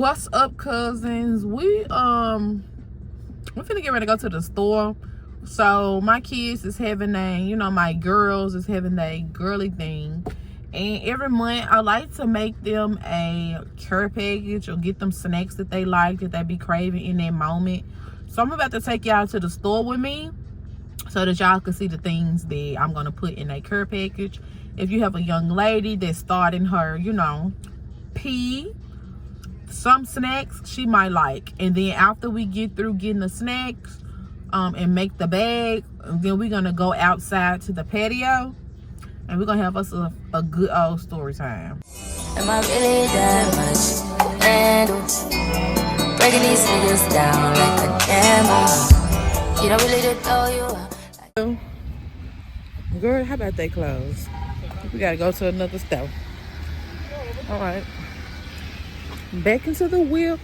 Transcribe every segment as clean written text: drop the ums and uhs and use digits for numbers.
What's up, cousins? We're finna get ready to go to the store. So my kids is having my girls is having a girly thing, and every month I like to make them a care package or get them snacks that they like, that they be craving in that moment. So I'm about to take y'all to the store with me so that y'all can see the things that I'm gonna put in a care package. If you have a young lady that's starting her, some snacks she might like, and then after we get through getting the snacks and make the bag, then we're gonna go outside to the patio and we're gonna have us a good old story time. Am I really that much to handle? Breaking these niggas down like a camel. You don't really know you. Girl, how about they close? We gotta go to another store. All right, back into the whip.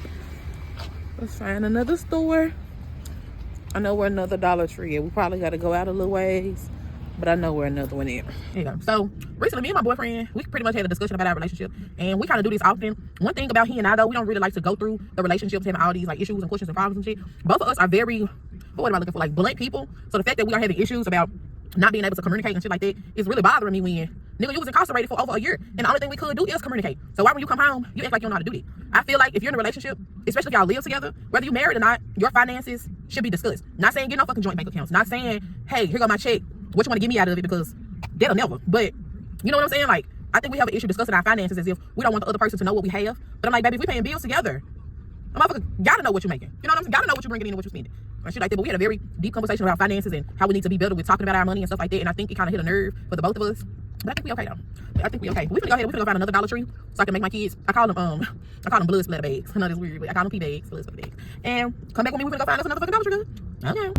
Let's find another store. I know where another Dollar Tree is. We probably got to go out a little ways, but I know where another one is. Yeah. So recently, me and my boyfriend, we pretty much had a discussion about our relationship, and we kind of do this often. One thing about he and I, though, we don't really like to go through the relationships, having all these issues and questions and problems and shit. Both of us are very, what am I looking for? Blunt people. So the fact that we are having issues about not being able to communicate and shit like that is really bothering me. When nigga, you was incarcerated for over a year, and the only thing we could do is communicate. So why when you come home, you act like you don't know how to do that? I feel like if you're in a relationship, especially if y'all live together, whether you married or not, your finances should be discussed. Not saying get no fucking joint bank accounts. Not saying, hey, here go my check, what you want to give me out of it, because that'll never. But you know what I'm saying? I think we have an issue discussing our finances as if we don't want the other person to know what we have. But I'm like, baby, if we paying bills together, a motherfucker gotta know what you're making. You know what I'm saying? Gotta know what you're bringing in and what you're spending. And shit like that. But we had a very deep conversation about finances and how we need to be better with talking about our money and stuff like that. And I think it kind of hit a nerve for the both of us. But I think we okay though. I think we okay. We finna go ahead. We finna go find another Dollar Tree so I can make my kids. I call them blood splatter bags. I know that's weird, but I call them pee bags, blood splatter bags. And come back with me. We finna go find us another fucking Dollar Tree. Okay.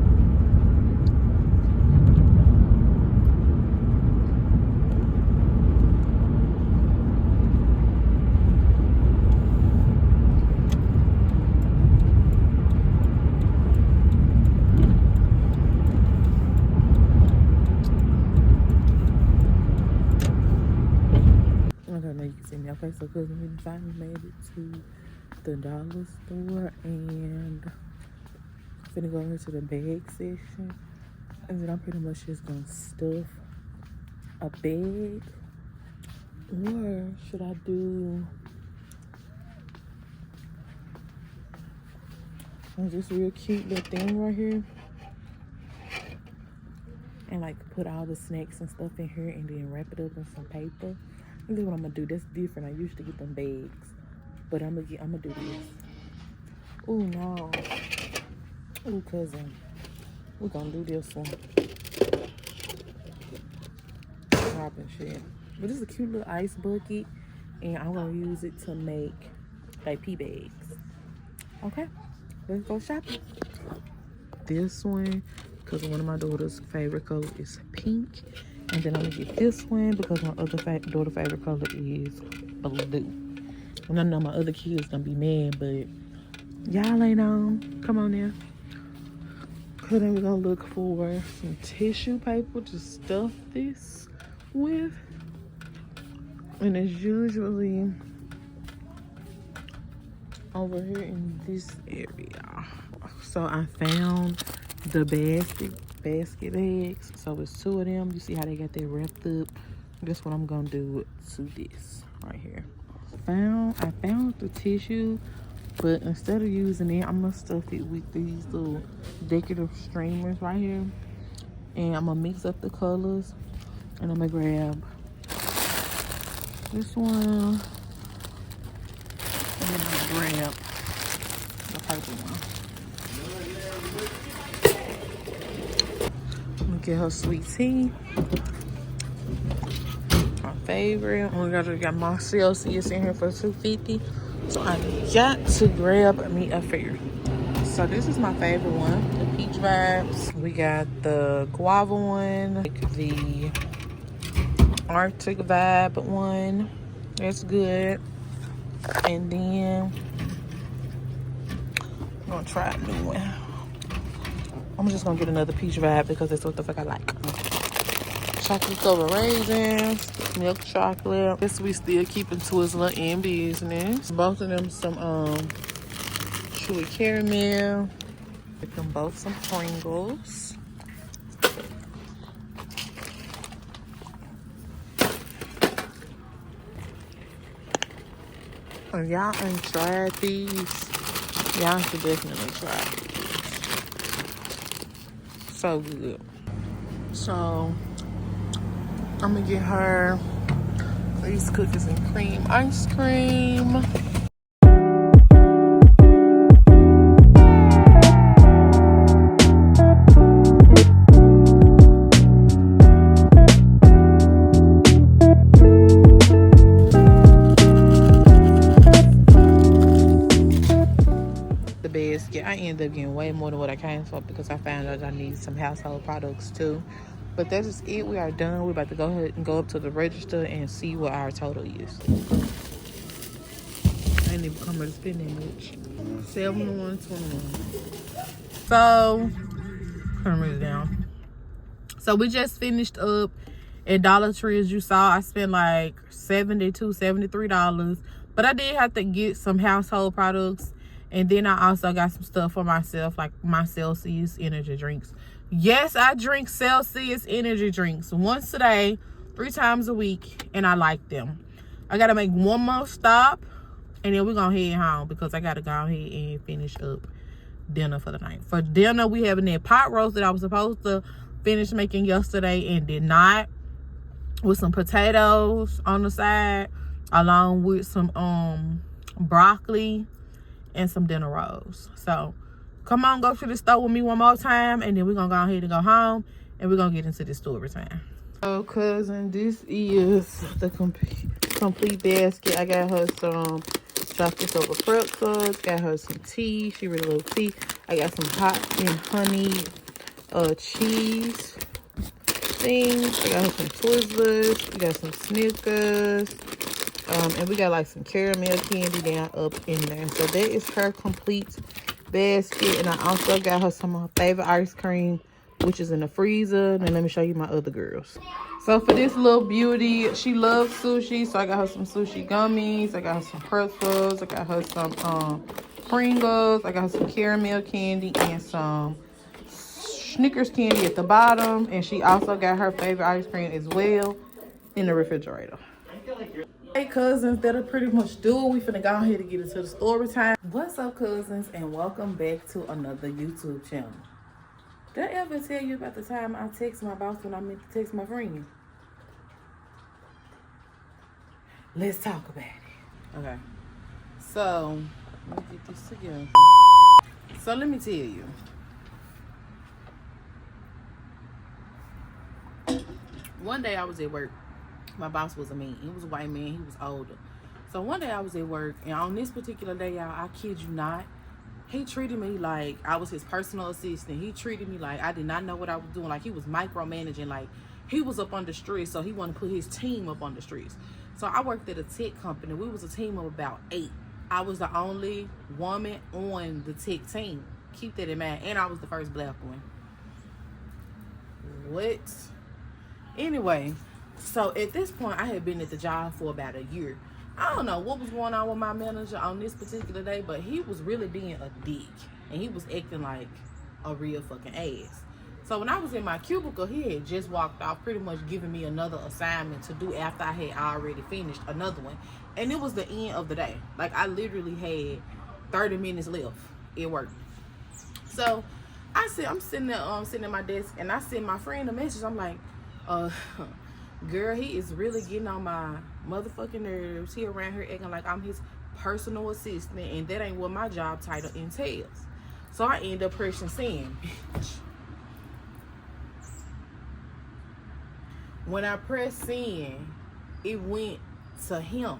Okay, so good. We finally made it to the dollar store, and I'm gonna go into the bag section, and then I'm pretty much just gonna stuff a bag. Or should I do this real cute little thing right here, and put all the snacks and stuff in here, and then wrap it up in some paper? This is what I'm gonna do. That's different. I used to get them bags, but I'm gonna do this. Oh no. Oh cousin, we're gonna do this one. Popping shit. But this is a cute little ice bucket, and I'm gonna use it to make pee bags. Okay, let's go shopping. This one, because one of my daughter's favorite color is pink. And then I'm gonna get this one because my other daughter's favorite color is blue. And I know my other kids gonna be mad, but y'all ain't on. Come on now. Cause then we're gonna look for some tissue paper to stuff this with. And it's usually over here in this area. So I found the basket bags. So it's two of them. You see how they got that wrapped up? That's what I'm gonna do to this right here. I found the tissue, but instead of using it, I'm gonna stuff it with these little decorative streamers right here, and I'm gonna mix up the colors, and I'm gonna grab this one, and then I'm gonna grab the purple one. Get her sweet tea, my favorite. We got my Celsius in here for $2.50, so I got to grab me a fair. So this is my favorite one, the peach vibes. We got the guava one, the Arctic vibe one. That's good. And then I'm gonna try a new one. I'm just gonna get another peach vibe because that's what the fuck I like. Chocolate covered raisins. milk chocolate. Guess we still keeping Twizzler in business. Both of them some chewy caramel. Get them both some Pringles. If y'all ain't tried these, y'all should definitely try these. So good. So I'm gonna get her these cookies and cream ice cream. The basket, I ended up getting way more than what I came for because I found out I needed some household products too. But that is it. We are done. We're about to go ahead and go up to the register and see what our total is. I ain't even come here to spend that much. 71.21. So, turn it down. So we just finished up at Dollar Tree. As you saw, I spent like $72, $73. But I did have to get some household products. And then I also got some stuff for myself, like my Celsius energy drinks. Yes, I drink Celsius energy drinks once a day, 3 times a week, and I like them. I got to make one more stop, and then we're going to head home because I got to go ahead and finish up dinner for the night. For dinner, we having that pot roast that I was supposed to finish making yesterday and did not, with some potatoes on the side, along with some broccoli and some dinner rolls. So come on, go to the store with me one more time, and then we're gonna go ahead and go home, and we're gonna get into the story time. So cousin, this is the complete basket. I got her some chocolate over pretzels, got her some tea, she really loves tea. I got some hot and honey cheese things. I got her some Twizzlers, we got some Snickers, and we got like some caramel candy down up in there. So that is her complete basket. And I also got her some of her favorite ice cream, which is in the freezer. And let me show you my other girls. So for this little beauty, she loves sushi, so I got her some sushi gummies, I got her some pretzels, I got her some Pringles, I got her some caramel candy and some Snickers candy at the bottom. And she also got her favorite ice cream as well in the refrigerator. Hey cousins, that'll pretty much do it. We finna go ahead and get into the story time. What's up cousins, and welcome back to another YouTube channel. Did I ever tell you about the time I text my boss when I meant to text my friend? Let's talk about it. Okay, so let me get this together. So let me tell you. One day I was at work. My boss was a man. He was a white man. He was older. So one day I was at work, and on this particular day, y'all, I kid you not, he treated me like I was his personal assistant. He treated me like I did not know what I was doing. Like he was micromanaging. Like he was up under stress, so he wanted to put his team up under stress. So I worked at a tech company. We was a team of about 8. I was the only woman on the tech team. Keep that in mind. And I was the first black one. What? Anyway, so at this point, I had been at the job for about a year. I don't know what was going on with my manager on this particular day, but he was really being a dick. And he was acting like a real fucking ass. So when I was in my cubicle, he had just walked off, pretty much giving me another assignment to do after I had already finished another one. And it was the end of the day. Like, I literally had 30 minutes left at work. So I'm sitting there, sitting at my desk, and I send my friend a message. I'm like, girl, he is really getting on my motherfucking nerves. He around here acting like I'm his personal assistant, and that ain't what my job title entails. So I end up pressing send. When I pressed send, it went to him.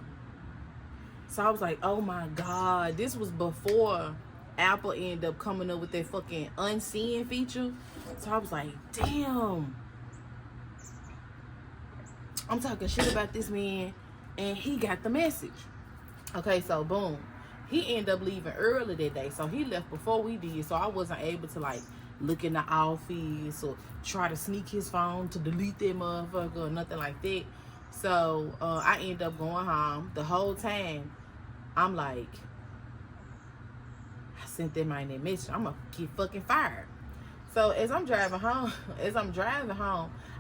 So I was like, oh my God. This was before Apple ended up coming up with that fucking unseen feature. So I was like, damn. I'm talking shit about this man, and he got the message. Okay, so boom. He ended up leaving early that day. So he left before we did. So I wasn't able to like look in the office or try to sneak his phone to delete that motherfucker or nothing like that. So I end up going home. The whole time, I'm like, I sent that man that message. I'm gonna get fucking fired. So as I'm driving home,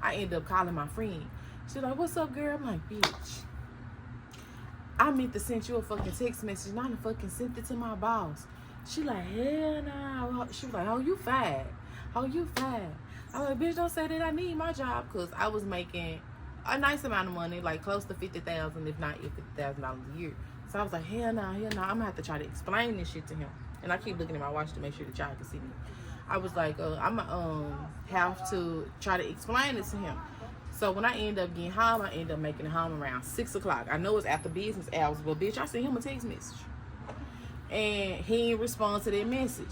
I end up calling my friend. She's like, "What's up, girl?" I'm like, "Bitch, I meant to send you a fucking text message. And I done fucking sent it to my boss." She like, "Hell nah." She was like, "Oh, you fired. Oh, you fired." I was like, "Bitch, don't say that. I need my job," because I was making a nice amount of money, like close to $50,000, if not $50,000 a year. So I was like, hell no, I'm gonna have to try to explain this shit to him. And I keep looking at my watch to make sure that y'all can see me. I was like, I'm gonna have to try to explain it to him. So when I end up getting home, I end up making it home around 6 o'clock. I know it's after business hours, but bitch, I sent him a text message. And he didn't respond to that message.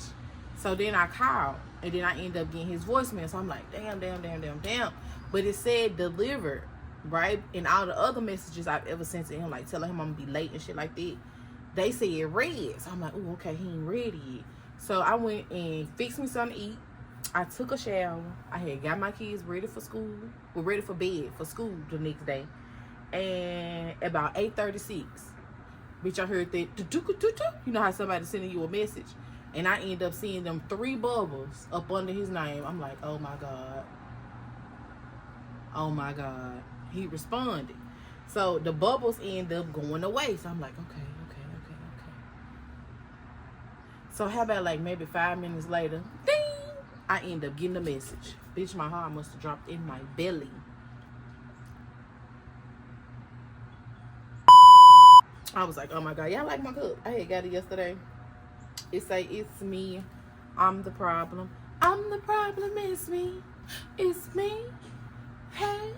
So then I called, and then I end up getting his voicemail. So I'm like, damn. But it said delivered, right? And all the other messages I've ever sent to him, like telling him I'm gonna be late and shit like that, they said read. So I'm like, oh, okay, he ain't ready yet. So I went and fixed me something to eat. I took a shower. I had got my kids ready for school. We're ready for bed for school the next day. And about 8:36, bitch, I heard that, you know how somebody sending you a message. And I end up seeing them 3 bubbles up under his name. I'm like, oh my God. Oh my God. He responded. So the bubbles end up going away. So I'm like, okay. So how about like maybe 5 minutes later, ding, I end up getting a message. Bitch, my heart must have dropped in my belly. I was like, oh my God, y'all like my cup? I had got it yesterday. It say, it's me, I'm the problem. I'm the problem, it's me. It's me. Hey,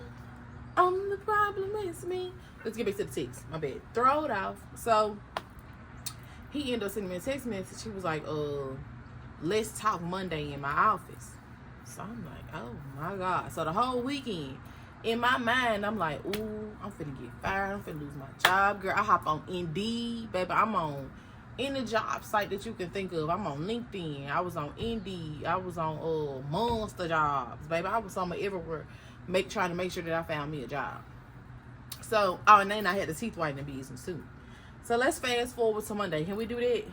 I'm the problem, it's me. Let's get back to the text. My bad. Throw it off. So he ended up sending me a text message. He was like, let's talk Monday in my office. So I'm like, oh my God. So the whole weekend, in my mind, I'm like, ooh, I'm finna get fired. I'm finna lose my job, girl. I hop on Indeed, baby. I'm on any job site that you can think of. I'm on LinkedIn. I was on Indeed. I was on Monster Jobs, baby. I was somewhere everywhere, trying to make sure that I found me a job. So, and then I had the teeth whitening business too. So let's fast forward to Monday. Can we do that?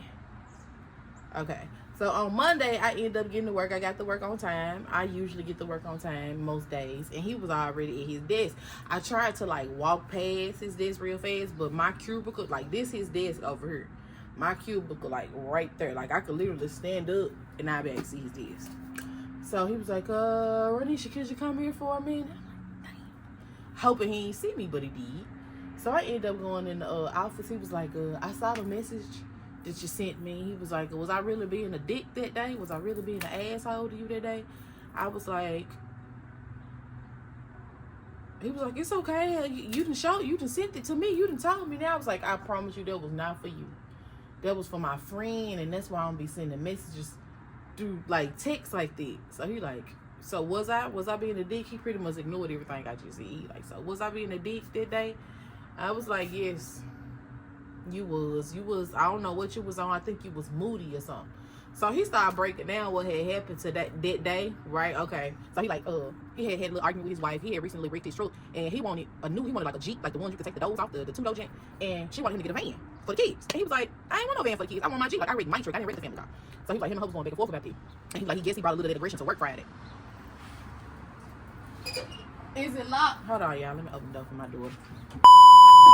Okay. So on Monday, I end up getting to work. I got to work on time. I usually get to work on time most days. And he was already at his desk. I tried to like walk past his desk real fast, but my cubicle, like this his desk over here. My cubicle like right there. Like I could literally stand up and I'd be able to see his desk. So he was like, Renisha, could you come here for a minute? I'm like, damn. Hoping he didn't see me, but he did. So I ended up going in the office. He was like, I saw the message that you sent me. He was like, was I really being a dick that day? Was I really being an asshole to you that day? I was like, he was like, it's okay. You done sent it to me. You done told me. Now I was like, I promise you that was not for you. That was for my friend, and that's why I'm be sending messages through like text like that. So he like, so was I being a dick? He pretty much ignored everything I just said. He like, so was I being a dick that day? I was like, yes, you was. I don't know what you was on. I think you was moody or something. So he started breaking down what had happened to that day, right? Okay. So he like, he had a little argument with his wife. He had recently wrecked his throat, and he wanted like a Jeep, like the ones you could take the doors off, the two-door Jeep, and she wanted him to get a van for the kids. And he was like, I ain't want no van for the kids. I want my Jeep. Like I read my trick. I didn't read the family car. So he was like, him and her was going back and forth about that. And he was like, he guessed he brought a little aggression to work Friday. Is it locked? Hold on, y'all. Let me open the door for my daughter.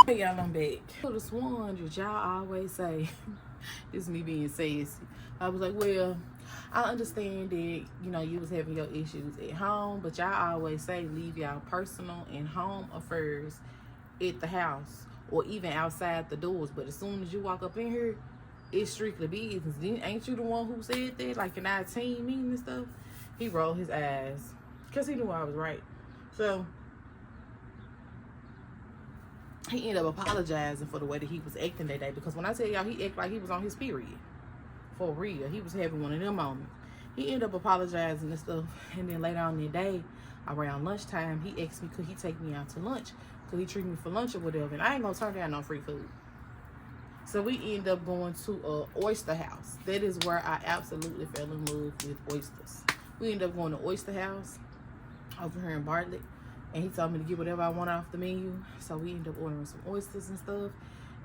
Hey, y'all, I'm back. I could have sworn that y'all always say, this is me being sassy. I was like, well, I understand that, you know, you was having your issues at home, but y'all always say leave y'all personal and home affairs at the house or even outside the doors. But as soon as you walk up in here, it's strictly business. Ain't you the one who said that, like in our team meeting and stuff? He rolled his eyes because he knew I was right. So he ended up apologizing for the way that he was acting that day, because when I tell y'all, he acted like he was on his period. For real. He was having one of them moments. He ended up apologizing and stuff. And then later on that day, around lunchtime, he asked me, could he take me out to lunch? Could he treat me for lunch or whatever? And I ain't gonna turn down no free food. So we ended up going to Oyster House. That is where I absolutely fell in love with oysters. We ended up going to Oyster House over here in Bartlett. and he told me to get whatever I wanted off the menu. So we ended up ordering some oysters and stuff.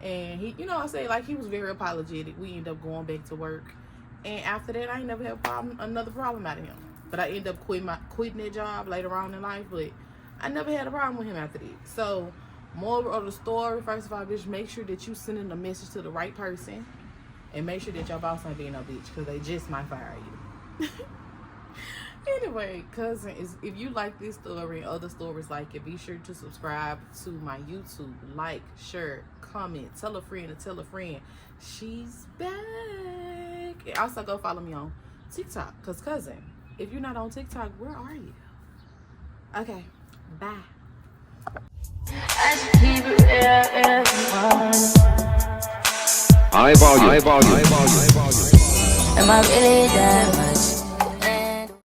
And he, you know, I say, like, he was very apologetic. We ended up going back to work. And after that, I ain't never had another problem out of him. But I ended up quitting that job later on in life. But I never had a problem with him after that. So, moral of the story, first of all, bitch, make sure that you sending a message to the right person. And make sure that your boss ain't being no bitch, because they just might fire you. Anyway, cousins, if you like this story and other stories like it, be sure to subscribe to my YouTube. Like, share, comment, tell a friend to tell a friend. She's back. And also go follow me on TikTok. Because, cousin, if you're not on TikTok, where are you? Okay, bye. High volume. Am I really that much?